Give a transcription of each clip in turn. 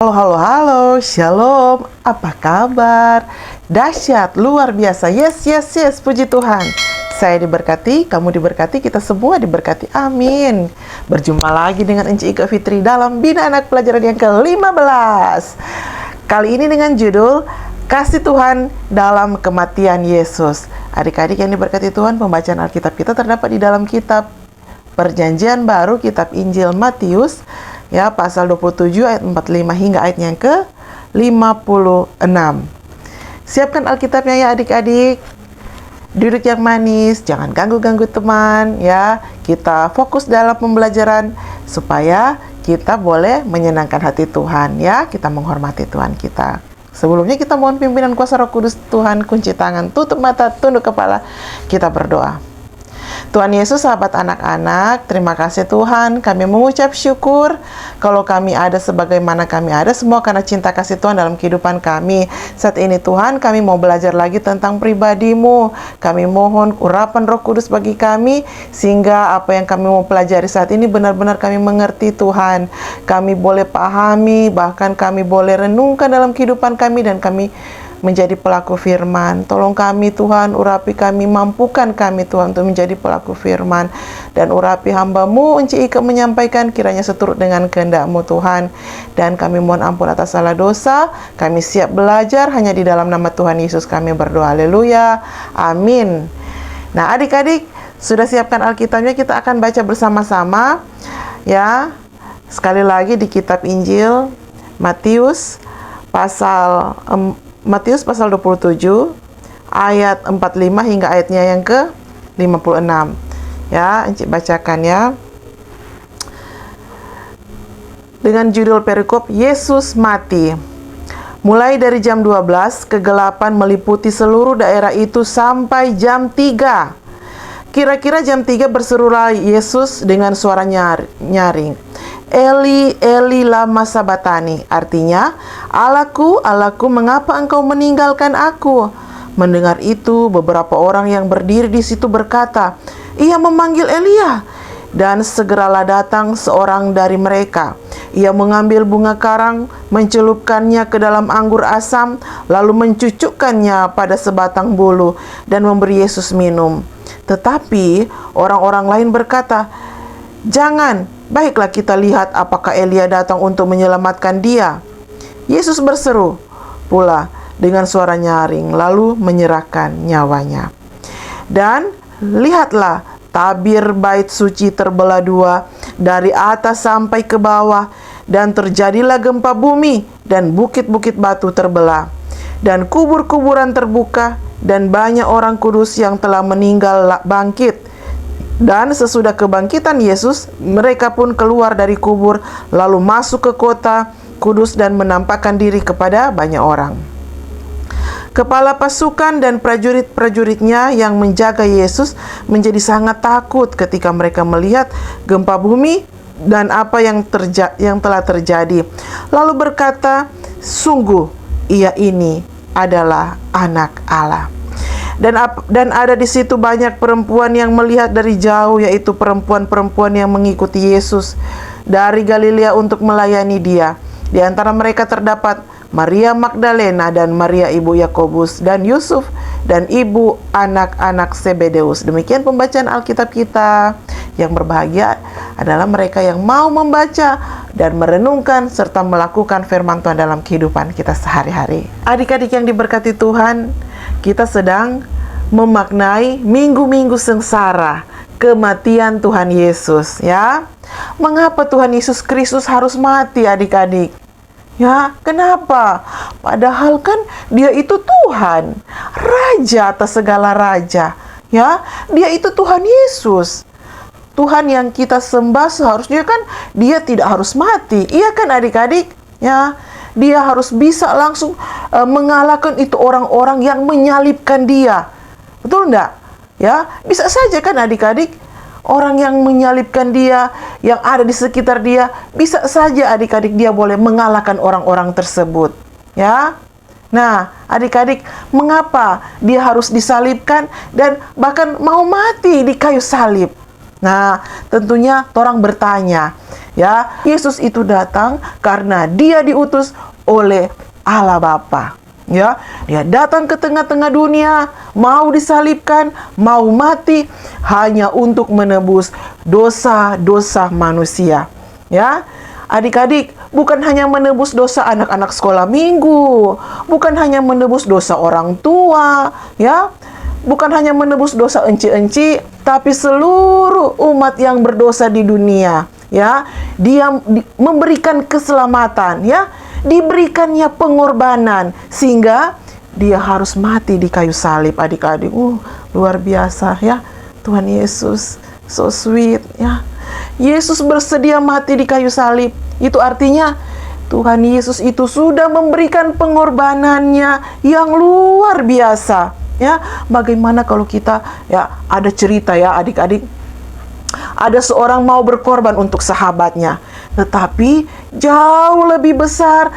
Halo, halo, halo, shalom, apa kabar? Dahsyat, luar biasa, yes, yes, yes, puji Tuhan. Saya diberkati, kamu diberkati, kita semua diberkati, amin. Berjumpa lagi dengan Enci Ika Fitri dalam Bina Anak Pelajaran yang ke-15. Kali ini dengan judul, Kasih Tuhan dalam Kematian Yesus. Adik-adik yang diberkati Tuhan, pembacaan Alkitab kita terdapat di dalam kitab Perjanjian Baru, kitab Injil Matius, ya, pasal 27 ayat 45 hingga ayatnya yang ke-56. Siapkan Alkitabnya ya adik-adik. Duduk yang manis, jangan ganggu-ganggu teman ya. Kita fokus dalam pembelajaran supaya kita boleh menyenangkan hati Tuhan ya. Kita menghormati Tuhan kita. Sebelumnya kita mohon pimpinan kuasa Roh Kudus Tuhan, kunci tangan, tutup mata, tunduk kepala. Kita berdoa. Tuhan Yesus, sahabat anak-anak, terima kasih Tuhan, kami mengucap syukur kalau kami ada sebagaimana kami ada, semua karena cinta kasih Tuhan dalam kehidupan kami. Saat ini Tuhan, kami mau belajar lagi tentang pribadi-Mu. Kami mohon urapan Roh Kudus bagi kami, sehingga apa yang kami mau pelajari saat ini benar-benar kami mengerti Tuhan. Kami boleh pahami, bahkan kami boleh renungkan dalam kehidupan kami, dan kami menjadi pelaku firman. Tolong kami Tuhan, urapi kami, mampukan kami Tuhan untuk menjadi pelaku firman. Dan urapi hamba-Mu, Enci Ika menyampaikan kiranya seturut dengan kehendak-Mu Tuhan. Dan kami mohon ampun atas salah dosa. Kami siap belajar hanya di dalam nama Tuhan Yesus kami berdoa. Haleluya. Amin. Nah adik-adik, sudah siapkan Alkitabnya, kita akan baca bersama-sama. Ya, sekali lagi di kitab Injil Matius pasal 27 ayat 45 hingga ayatnya yang ke-56. Ya, Enci bacakan ya. Dengan judul perikop Yesus mati. Mulai dari jam 12, kegelapan meliputi seluruh daerah itu sampai jam 3. Kira-kira jam 3 berserulah Yesus dengan suara nyaring. Eli, Eli lama sabatani, artinya, Allahku, Allahku, mengapa engkau meninggalkan aku? Mendengar itu, beberapa orang yang berdiri di situ berkata, ia memanggil Elia. Dan segeralah datang seorang dari mereka. Ia mengambil bunga karang, mencelupkannya ke dalam anggur asam, lalu mencucukkannya pada sebatang bulu, dan memberi Yesus minum. Tetapi orang-orang lain berkata, jangan, baiklah kita lihat apakah Elia datang untuk menyelamatkan dia. Yesus berseru pula dengan suara nyaring, lalu menyerahkan nyawanya. Dan lihatlah, tabir bait suci terbelah dua, dari atas sampai ke bawah, dan terjadilah gempa bumi, dan bukit-bukit batu terbelah, dan kubur-kuburan terbuka, dan banyak orang kudus yang telah meninggal bangkit. Dan sesudah kebangkitan Yesus, mereka pun keluar dari kubur, lalu masuk ke kota kudus dan menampakkan diri kepada banyak orang. Kepala pasukan dan prajurit-prajuritnya yang menjaga Yesus menjadi sangat takut ketika mereka melihat gempa bumi dan apa yang telah terjadi. Lalu berkata, sungguh ia ini adalah Anak Allah. Dan ada di situ banyak perempuan yang melihat dari jauh, yaitu perempuan-perempuan yang mengikuti Yesus dari Galilea untuk melayani Dia. Di antara mereka terdapat Maria Magdalena dan Maria ibu Yakobus dan Yusuf dan ibu anak-anak Zebedeus. Demikian pembacaan Alkitab kita. Yang berbahagia adalah mereka yang mau membaca dan merenungkan serta melakukan firman Tuhan dalam kehidupan kita sehari-hari. Adik-adik yang diberkati Tuhan, kita sedang memaknai minggu-minggu sengsara kematian Tuhan Yesus ya. Mengapa Tuhan Yesus Kristus harus mati adik-adik? Ya, kenapa? Padahal kan Dia itu Tuhan, Raja atas segala raja. Ya, Dia itu Tuhan Yesus. Tuhan yang kita sembah seharusnya kan Dia tidak harus mati. Iya kan adik-adik? Ya, Dia harus bisa langsung mengalahkan itu orang-orang yang menyalibkan Dia. Betul enggak? Ya, bisa saja kan adik-adik, orang yang menyalibkan Dia, yang ada di sekitar Dia, bisa saja adik-adik dia boleh mengalahkan orang-orang tersebut. Ya. Nah, adik-adik, mengapa Dia harus disalibkan dan bahkan mau mati di kayu salib? Nah, tentunya orang bertanya, Ya, Yesus itu datang karena dia diutus oleh Allah Bapa. Ya, dia datang ke tengah-tengah dunia, mau disalibkan, mau mati hanya untuk menebus dosa-dosa manusia. Ya, adik-adik, bukan hanya menebus dosa anak-anak sekolah minggu, bukan hanya menebus dosa orang tua, ya, bukan hanya menebus dosa enci-enci, tapi seluruh umat yang berdosa di dunia, ya. Dia memberikan keselamatan, ya, diberikannya pengorbanan sehingga dia harus mati di kayu salib, adik-adik. Luar biasa, ya. Tuhan Yesus so sweet, ya. Yesus bersedia mati di kayu salib. Itu artinya Tuhan Yesus itu sudah memberikan pengorbanannya yang luar biasa. Ya, bagaimana kalau kita, ya, ada cerita, ya, adik-adik. Ada seorang mau berkorban untuk sahabatnya, tetapi jauh lebih besar,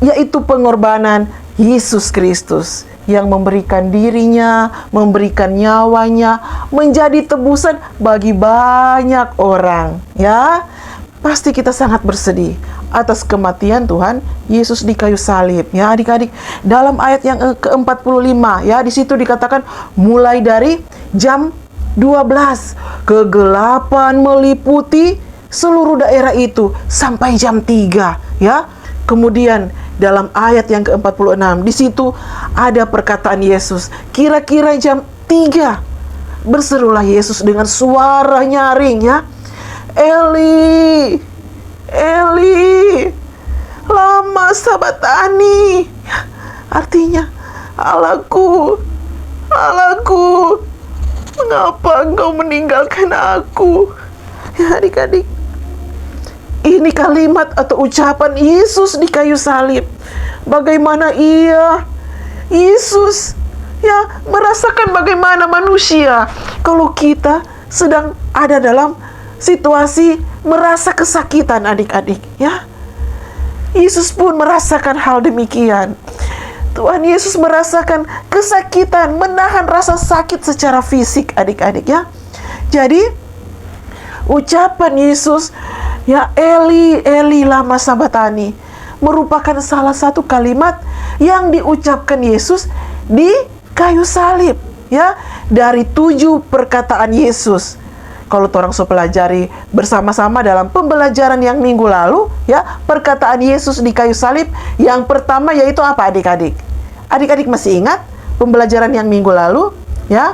yaitu pengorbanan Yesus Kristus yang memberikan dirinya, memberikan nyawanya menjadi tebusan bagi banyak orang. Ya, pasti kita sangat bersedih atas kematian Tuhan Yesus di kayu salib. Ya, adik-adik, dalam ayat yang ke-45, ya, di situ dikatakan mulai dari jam 12 kegelapan meliputi seluruh daerah itu sampai jam 3, ya. Kemudian dalam ayat yang ke-46 di situ ada perkataan Yesus. Kira-kira jam 3 berserulah Yesus dengan suara nyaring, ya. Eli, Eli, lama sabatani. Artinya, Allahku, Allahku, mengapa engkau meninggalkan aku? Ya, adik-adik, ini kalimat atau ucapan Yesus di kayu salib. Bagaimana Yesus, ya, merasakan bagaimana manusia kalau kita sedang ada dalam situasi merasa kesakitan, adik-adik, ya. Yesus pun merasakan hal demikian. Tuhan Yesus merasakan kesakitan, menahan rasa sakit secara fisik, adik-adik, ya. Jadi ucapan Yesus, ya, Eli, Eli lama sabatani, merupakan salah satu kalimat yang diucapkan Yesus di kayu salib, ya. Dari 7 perkataan Yesus. Kalau orang so pelajari bersama-sama dalam pembelajaran yang minggu lalu, ya, perkataan Yesus di kayu salib yang pertama yaitu apa, adik-adik? Adik-adik masih ingat pembelajaran yang minggu lalu, ya?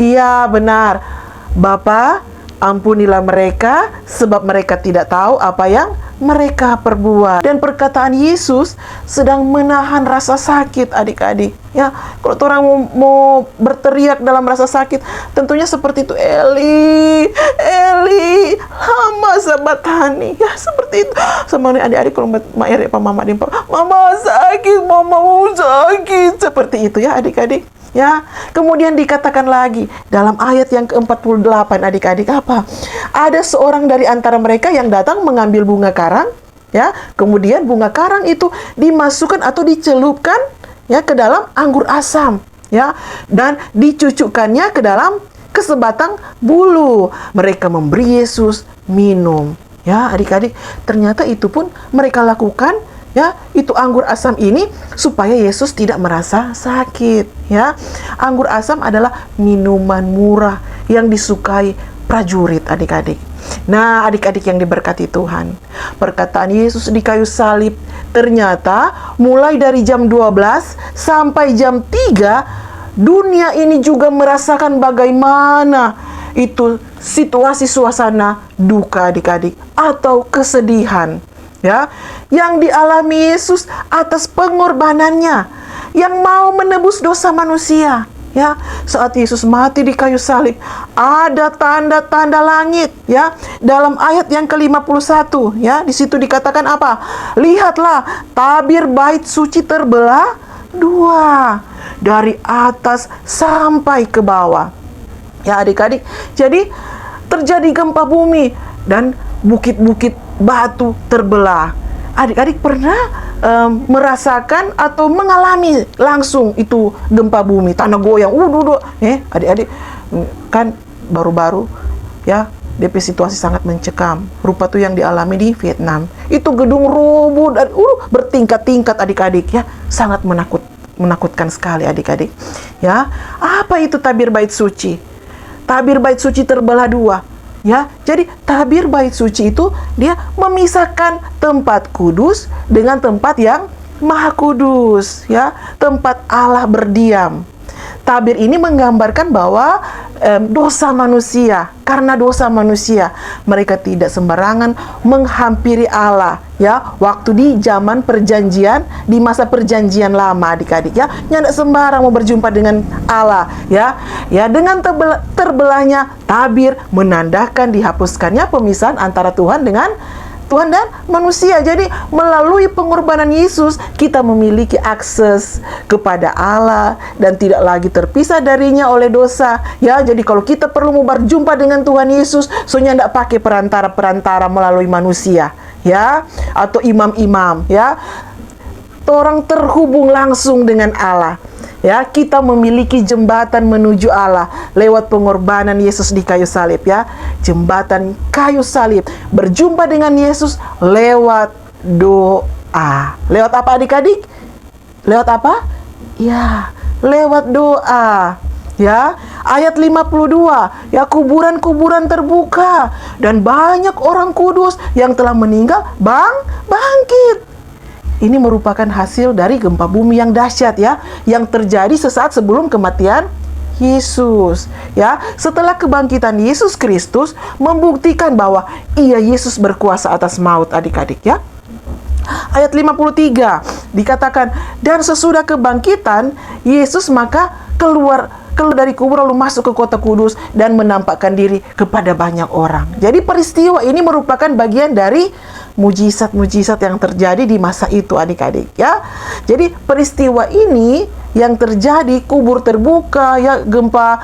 Iya, benar. Bapa, ampunilah mereka sebab mereka tidak tahu apa yang mereka perbuat. Dan perkataan Yesus sedang menahan rasa sakit, adik-adik. Ya, kalau orang mau berteriak dalam rasa sakit, tentunya seperti itu, Eli, Eli, lama sabatani. Ya, seperti itu. Sama adik-adik kalau Mak Pak Mama Dimpa, Mama sakit, Mama sakit. Seperti itu, ya, adik-adik. Ya, kemudian dikatakan lagi dalam ayat yang ke-48, adik-adik, apa? Ada seorang dari antara mereka yang datang mengambil bunga karang, ya. Kemudian bunga karang itu dimasukkan atau dicelupkan, ya, ke dalam anggur asam, ya, dan dicucukkannya ke dalam kesebatang bulu. Mereka memberi Yesus minum. Ya, adik-adik, ternyata itu pun mereka lakukan, ya, itu anggur asam ini supaya Yesus tidak merasa sakit, ya. Anggur asam adalah minuman murah yang disukai prajurit, adik-adik. Nah, adik-adik yang diberkati Tuhan, perkataan Yesus di kayu salib ternyata mulai dari jam 12 sampai jam 3 dunia ini juga merasakan bagaimana itu situasi suasana duka, adik-adik, atau kesedihan, ya, yang dialami Yesus atas pengorbanannya yang mau menebus dosa manusia. Ya, saat Yesus mati di kayu salib, ada tanda-tanda langit, ya. Dalam ayat yang ke-51, ya, di situ dikatakan apa? Lihatlah, tabir bait suci terbelah 2 dari atas sampai ke bawah. Ya, adik-adik, jadi terjadi gempa bumi dan bukit-bukit batu terbelah. Adik-adik pernah merasakan atau mengalami langsung itu gempa bumi, tanah goyang, adik-adik kan baru-baru, ya, DP situasi sangat mencekam. Rupa tuh yang dialami di Vietnam. Itu gedung rubuh dan bertingkat-tingkat adik-adik ya. Sangat menakutkan sekali adik-adik. Ya, apa itu tabir bait suci? Tabir bait suci terbelah dua. Ya, jadi tabir bait suci itu dia memisahkan tempat kudus dengan tempat yang maha kudus, ya, tempat Allah berdiam. Tabir ini menggambarkan bahwa dosa manusia, karena dosa manusia, mereka tidak sembarangan menghampiri Allah, ya. Waktu di zaman perjanjian, di masa perjanjian lama, adik-adik, ya, nggak sembarang mau berjumpa dengan Allah, ya. Ya, dengan terbelahnya tabir menandakan dihapuskannya pemisahan antara Tuhan dan manusia. Jadi melalui pengorbanan Yesus kita memiliki akses kepada Allah dan tidak lagi terpisah darinya oleh dosa. Ya, jadi kalau kita perlu mau berjumpa dengan Tuhan Yesus, soalnya tidak pakai perantara melalui manusia, ya, atau imam-imam, ya. Orang terhubung langsung dengan Allah. Ya, kita memiliki jembatan menuju Allah lewat pengorbanan Yesus di kayu salib, ya. Jembatan kayu salib, berjumpa dengan Yesus lewat doa. Lewat apa adik-adik? Lewat apa? Ya, lewat doa. Ya, ayat 52, ya, kuburan-kuburan terbuka dan banyak orang kudus yang telah meninggal bangkit. Ini merupakan hasil dari gempa bumi yang dahsyat, ya, yang terjadi sesaat sebelum kematian Yesus, ya. Setelah kebangkitan Yesus Kristus membuktikan bahwa Yesus berkuasa atas maut, adik-adik, ya. Ayat 53 dikatakan, dan sesudah kebangkitan Yesus maka keluar dari kubur lalu masuk ke kota kudus dan menampakkan diri kepada banyak orang. Jadi peristiwa ini merupakan bagian dari mujizat-mujizat yang terjadi di masa itu, adik-adik, ya. Jadi peristiwa ini yang terjadi, kubur terbuka, ya, gempa,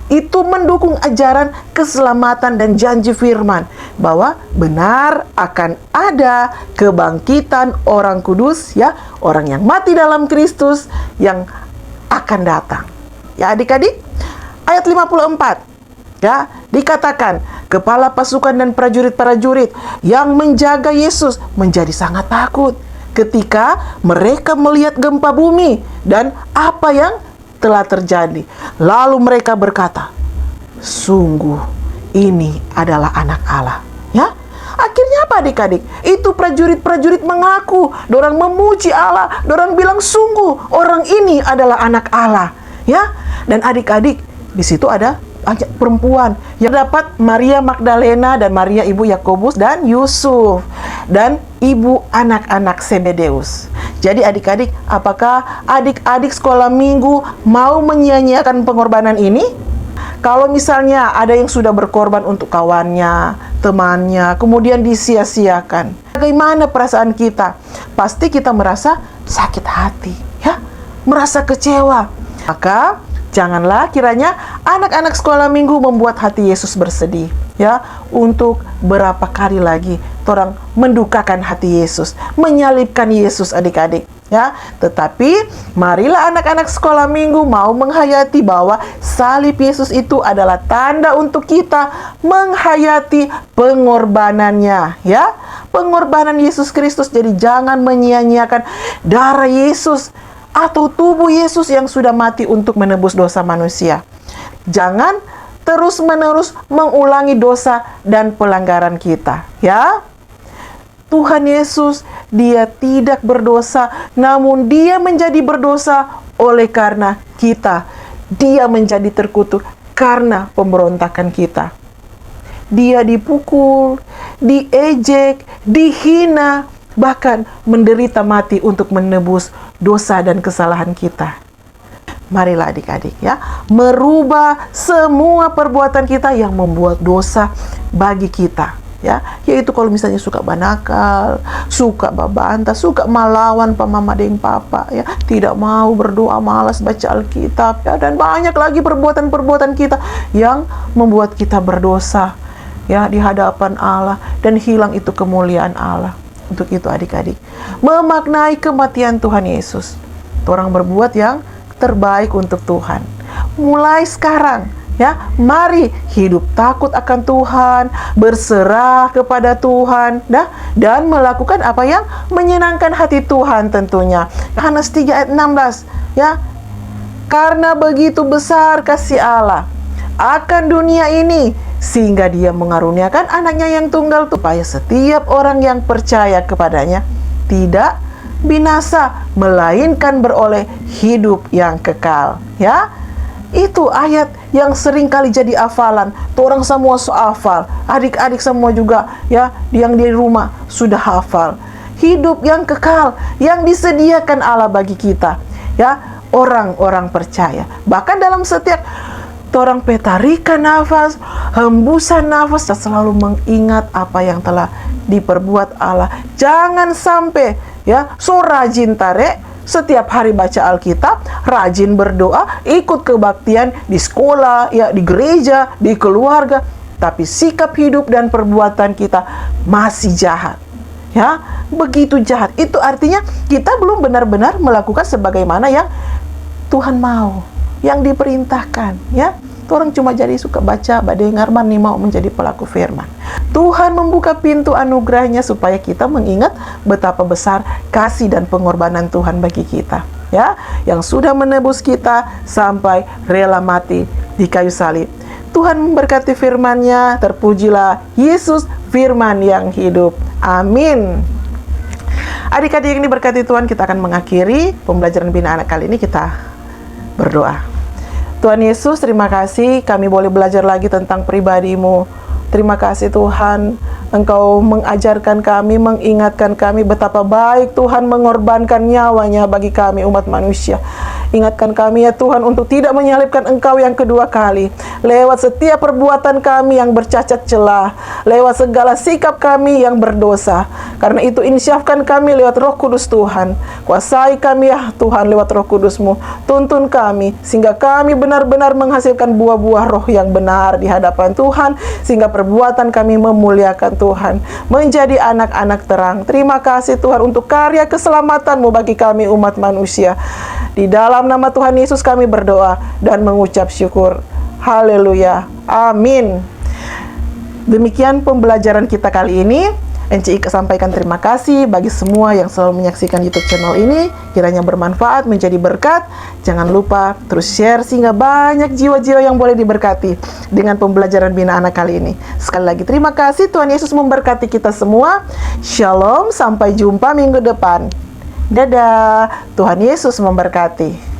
itu mendukung ajaran keselamatan dan janji firman bahwa benar akan ada kebangkitan orang kudus, ya, orang yang mati dalam Kristus yang akan datang. Ya, adik-adik, ayat 54, ya, dikatakan kepala pasukan dan prajurit-prajurit yang menjaga Yesus menjadi sangat takut ketika mereka melihat gempa bumi dan apa yang telah terjadi. Lalu mereka berkata, sungguh ini adalah anak Allah, ya. Akhirnya apa adik-adik? Itu prajurit-prajurit mengaku, dorang memuji Allah, dorang bilang sungguh orang ini adalah anak Allah, ya. Dan adik-adik, di situ ada perempuan yang dapat Maria Magdalena dan Maria ibu Yakobus dan Yusuf dan ibu anak-anak Zebedeus. Jadi adik-adik, apakah adik-adik sekolah minggu mau menyia-nyiakan pengorbanan ini? Kalau misalnya ada yang sudah berkorban untuk kawannya, temannya, kemudian disia-siakan, bagaimana perasaan kita? Pasti kita merasa sakit hati, ya, merasa kecewa. Maka janganlah kiranya anak-anak sekolah minggu membuat hati Yesus bersedih, ya, untuk berapa kali lagi orang mendukakan hati Yesus, menyalibkan Yesus, adik-adik, ya. Tetapi marilah anak-anak sekolah minggu mau menghayati bahwa salib Yesus itu adalah tanda untuk kita menghayati pengorbanannya, ya. Pengorbanan Yesus Kristus. Jadi jangan menyia-nyiakan darah Yesus atau tubuh Yesus yang sudah mati untuk menebus dosa manusia. Jangan terus-menerus mengulangi dosa dan pelanggaran kita, ya. Tuhan Yesus, dia tidak berdosa, namun dia menjadi berdosa oleh karena kita. Dia menjadi terkutuk karena pemberontakan kita. Dia dipukul, diejek, dihina, bahkan menderita mati untuk menebus dosa dan kesalahan kita. Marilah adik-adik, ya, merubah semua perbuatan kita yang membuat dosa bagi kita, ya. Yaitu kalau misalnya suka banakal, suka babantah, suka melawan mama deng papa, ya, tidak mau berdoa, malas baca Alkitab, ya, dan banyak lagi perbuatan-perbuatan kita yang membuat kita berdosa, ya, di hadapan Allah dan hilang itu kemuliaan Allah. Untuk itu adik-adik, memaknai kematian Tuhan Yesus, orang berbuat yang terbaik untuk Tuhan. Mulai sekarang Ya, mari hidup takut akan Tuhan, berserah kepada Tuhan, dan melakukan apa yang menyenangkan hati Tuhan tentunya. Yohanes 3 ayat 16, ya. Karena begitu besar kasih Allah akan dunia ini, sehingga Dia mengaruniakan anaknya yang tunggal, supaya setiap orang yang percaya kepadanya tidak binasa, melainkan beroleh hidup yang kekal. Ya, itu ayat yang sering kali jadi hafalan. Tuh orang semua hafal, adik-adik semua juga, ya, yang di rumah sudah hafal. Hidup yang kekal yang disediakan Allah bagi kita, ya, orang-orang percaya. Bahkan dalam setiap orang petarikan nafas, hembusan nafas, dan selalu mengingat apa yang telah diperbuat Allah. Jangan sampai, ya, so rajin tarik setiap hari baca Alkitab, rajin berdoa, ikut kebaktian di sekolah, ya, di gereja, di keluarga, tapi sikap hidup dan perbuatan kita masih jahat. Ya, begitu jahat. Itu artinya kita belum benar-benar melakukan sebagaimana yang Tuhan mau, yang diperintahkan, ya. Orang cuma jadi suka baca, dengar, mani mau menjadi pelaku firman. Tuhan membuka pintu anugerahnya supaya kita mengingat betapa besar kasih dan pengorbanan Tuhan bagi kita, ya, yang sudah menebus kita sampai rela mati di kayu salib. Tuhan memberkati firman-Nya. Terpujilah Yesus, firman yang hidup. Amin. Adik-adik yang diberkati Tuhan, kita akan mengakhiri pembelajaran Bina Anak kali ini. Kita berdoa. Tuhan Yesus, terima kasih kami boleh belajar lagi tentang pribadi-Mu. Terima kasih Tuhan, Engkau mengajarkan kami, mengingatkan kami betapa baik Tuhan mengorbankan nyawanya bagi kami umat manusia. Ingatkan kami ya Tuhan untuk tidak menyalibkan Engkau yang kedua kali. Lewat setiap perbuatan kami yang bercacat celah, lewat segala sikap kami yang berdosa. Karena itu insyafkan kami lewat Roh Kudus Tuhan. Kuasai kami ya Tuhan lewat Roh Kudus-Mu. Tuntun kami sehingga kami benar-benar menghasilkan buah-buah roh yang benar di hadapan Tuhan, sehingga perbuatan kami memuliakan Tuhan, menjadi anak-anak terang. Terima kasih Tuhan untuk karya keselamatan-Mu bagi kami umat manusia. Di dalam nama Tuhan Yesus kami berdoa dan mengucap syukur. Haleluya. Amin. Demikian pembelajaran kita kali ini. NCI sampaikan terima kasih bagi semua yang selalu menyaksikan YouTube channel ini. Kiranya bermanfaat, menjadi berkat. Jangan lupa terus share sehingga banyak jiwa-jiwa yang boleh diberkati dengan pembelajaran Bina Anak kali ini. Sekali lagi terima kasih. Tuhan Yesus memberkati kita semua. Shalom, sampai jumpa minggu depan. Dadah, Tuhan Yesus memberkati.